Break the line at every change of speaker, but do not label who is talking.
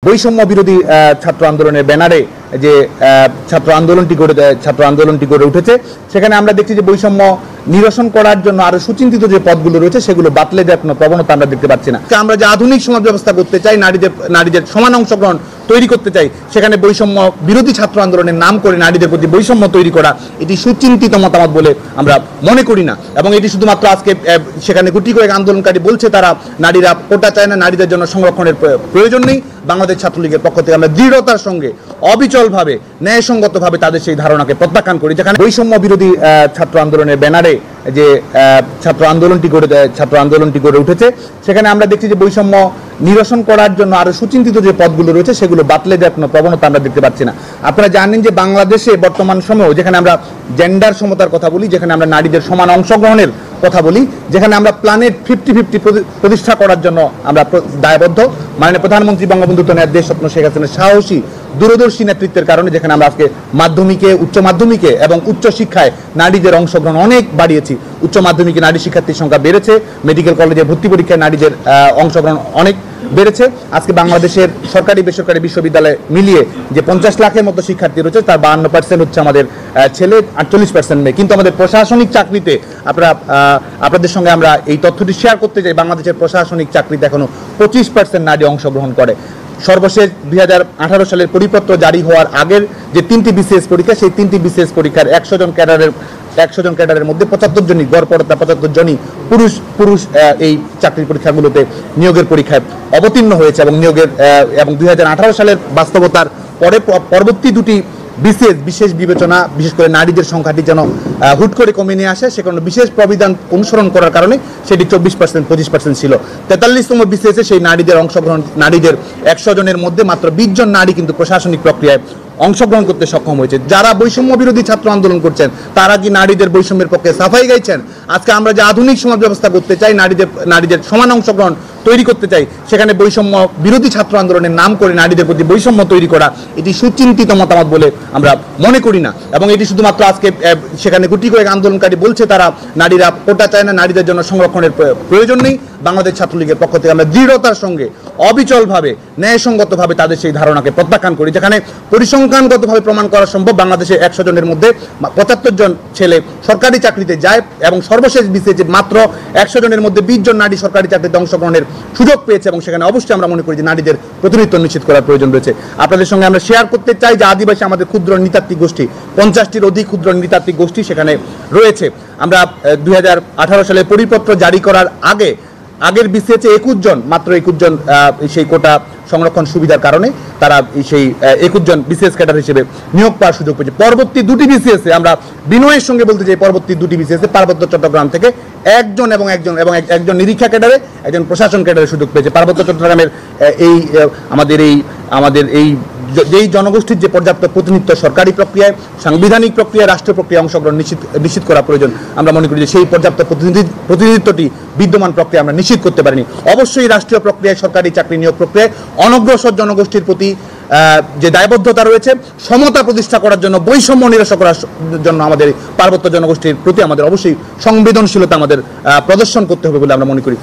বৈষম্য বিরোধী ছাত্র আন্দোলনের ব্যানারে যে ছাত্র আন্দোলনটি গড়ে উঠেছে, সেখানে আমরা দেখছি যে বৈষম্য নিরসন করার জন্য আরো সুচিন্তিত যে পথগুলো রয়েছে সেগুলো বাতলে দেওয়ার কোনো প্রবণতা আমরা দেখতে পাচ্ছি না। আমরা যে আধুনিক সমাজ ব্যবস্থা করতে চাই, নারীদের সমান অংশগ্রহণ তৈরি করতে চাই, সেখানে বৈষম্য বিরোধী ছাত্র আন্দোলনের নাম করে নারীদের প্রতি বৈষম্য তৈরি করা এটি সুচিন্তিত মতামত বলে আমরা মনে করি না। এবং এটি শুধুমাত্র আজকে সেখানে গুটি কয়েক আন্দোলনকারী বলছে তারা নারীরা কোটা চায় না, নারীদের জন্য সংরক্ষণের প্রয়োজন নেই। বাংলাদেশ ছাত্রলীগের পক্ষ থেকে আমরা দৃঢ়তার সঙ্গে অবিচলভাবে ন্যায়সঙ্গতভাবে তাদের সেই ধারণাকে প্রত্যাখ্যান করি। যেখানে বৈষম্য বিরোধী ছাত্র আন্দোলনের ব্যানারে যে ছাত্র আন্দোলনটি গড়ে উঠেছে, সেখানে আমরা দেখছি যে বৈষম্য নিরসন করার জন্য আরো সুচিন্তিত যে পথগুলো রয়েছে সেগুলো বাতলে দেওয়ার কোনো প্রবণতা আমরা দেখতে পাচ্ছি না। আপনারা জানেন যে বাংলাদেশে বর্তমান সময়ে যেখানে আমরা জেন্ডার সমতার কথা বলি, যেখানে আমরা নারীদের সমান অংশগ্রহণের কথা বলি, যেখানে আমরা প্ল্যানেট 50-50 প্রতিষ্ঠা করার জন্য আমরা দায়বদ্ধ, মাননীয় প্রধানমন্ত্রী বঙ্গবন্ধু কন্যা দেশ স্বপ্ন শেখ হাসিনার সাহসী দূরদর্শী নেতৃত্বের কারণে যেখানে আমরা আজকে মাধ্যমিকে, উচ্চ মাধ্যমিকে এবং উচ্চ শিক্ষায় নারীদের অংশগ্রহণ অনেক বাড়িয়েছি। উচ্চ মাধ্যমিকে নারী শিক্ষার্থীর সংখ্যা বেড়েছে, মেডিকেল কলেজে ভর্তি পরীক্ষায় নারীদের অংশগ্রহণ অনেক বেড়েছে। আজকে বাংলাদেশের সরকারি বেসরকারি বিশ্ববিদ্যালয় মিলিয়ে যে 50 লাখের মতো শিক্ষার্থী রয়েছে তার 52% হচ্ছে আমাদের ছেলে, 48% মেয়ে। কিন্তু আমাদের প্রশাসনিক চাকরিতে আপনাদের সঙ্গে আমরা এই তথ্যটি শেয়ার করতে চাই, বাংলাদেশের প্রশাসনিক চাকরিতে এখনো 25% নারী অংশগ্রহণ করে। সর্বশেষ 2018 সালের পরিপত্র জারি হওয়ার আগের যে 3টি বিসিএস পরীক্ষা, সেই 3টি বিসিএস পরীক্ষার 100 জন ক্যাডারের মধ্যে 75 জনই গড়পড়তা 75 জনই পুরুষ এই চাকরির পরীক্ষাগুলোতে নিয়োগের পরীক্ষায় অবতীর্ণ হয়েছে। এবং 2018 সালের বাস্তবতার পরবর্তী দুটি বিশেষ বিবেচনা, বিশেষ করে নারীদের সংখ্যাটি যেন হুট করে কমে নিয়ে আসে, সে কারণে বিশেষ প্রবিধান অনুসরণ করার কারণে সেটি 24% 25% ছিল। 43তম বিসিএসে সেই নারীদের অংশগ্রহণ, নারীদের 100 জনের মধ্যে মাত্র 20 জন নারী কিন্তু প্রশাসনিক প্রক্রিয়ায় অংশগ্রহণ করতে সক্ষম হয়েছে। যারা বৈষম্য বিরোধী ছাত্র আন্দোলন করছেন তারা কি নারীদের বৈষম্যের পক্ষে সাফাই গাইছেন? আজকে আমরা যে আধুনিক সমাজ ব্যবস্থা করতে চাই, নারীদের সমান অংশগ্রহণ তৈরি করতে চাই, সেখানে বৈষম্য বিরোধী ছাত্র আন্দোলনের নাম করে নারীদের প্রতি বৈষম্য তৈরি করা এটি সুচিন্তিত মতামত বলে আমরা মনে করি না। এবং এটি শুধুমাত্র আজকে সেখানে গুটি কয়েক আন্দোলনকারী বলছে তারা নারীরা কোটা চায় না, নারীদের জন্য সংরক্ষণের প্রয়োজন নেই। বাংলাদেশ ছাত্রলীগের পক্ষ থেকে আমরা দৃঢ়তার সঙ্গে অবিচলভাবে ন্যায়সঙ্গতভাবে তাদের সেই ধারণাকে প্রত্যাখ্যান করি। যেখানে পরিসংখ্যানগতভাবে প্রমাণ করা সম্ভব, বাংলাদেশে 100 জনের মধ্যে 75 জন ছেলে সরকারি চাকরিতে যায় এবং সর্বশেষ বিসিএসে মাত্র 100 জনের মধ্যে 20 জন নারী সরকারি চাকরিতে অংশগ্রহণের সুযোগ পেয়েছে। এবং সেখানে অবশ্যই আমরা মনে করি যে নারীদের প্রতিনিধিত্ব নিশ্চিত করার প্রয়োজন রয়েছে। আপনাদের সঙ্গে আমরা শেয়ার করতে চাই যে আদিবাসী আমাদের ক্ষুদ্র নৃতাত্ত্বিক গোষ্ঠী, 50টির অধিক ক্ষুদ্র নৃতাত্ত্বিক গোষ্ঠী সেখানে রয়েছে। আমরা 2018 সালে পরিপত্র জারি করার আগের বিসিএসে 21 জন সেই কোটা সংরক্ষণ সুবিধার কারণে তারা সেই 21 জন বিসিএস ক্যাডার হিসেবে নিয়োগ পাওয়ার সুযোগ পেয়েছে। পরবর্তী দুটি বিসিএসে আমরা বিনয়ের সঙ্গে বলতে চাই, পরবর্তী দুটি বিসিএসে পার্বত্য চট্টগ্রাম থেকে একজন নিরীক্ষা ক্যাডারে, একজন প্রশাসন ক্যাডারে সুযোগ পেয়েছে। পার্বত্য চট্টগ্রামের আমাদের এই যেই জনগোষ্ঠীর যে পর্যাপ্ত প্রতিনিধিত্ব সরকারি প্রক্রিয়ায়, সাংবিধানিক প্রক্রিয়ায়, রাষ্ট্রীয় প্রক্রিয়া অংশগ্রহণ নিশ্চিত করা প্রয়োজন। আমরা মনে করি যে সেই পর্যাপ্ত প্রতিনিধিত্বটি বিদ্যমান প্রক্রিয়া আমরা নিশ্চিত করতে পারিনি। অবশ্যই রাষ্ট্রীয় প্রক্রিয়ায়, সরকারি চাকরি নিয়োগ প্রক্রিয়ায় অনগ্রসর জনগোষ্ঠীর প্রতি যে দায়বদ্ধতা রয়েছে, সমতা প্রতিষ্ঠা করার জন্য, বৈষম্য নিরসন করার জন্য আমাদের পার্বত্য জনগোষ্ঠীর প্রতি আমাদের অবশ্যই সংবেদনশীলতা আমাদের প্রদর্শন করতে হবে বলে আমরা মনে করি।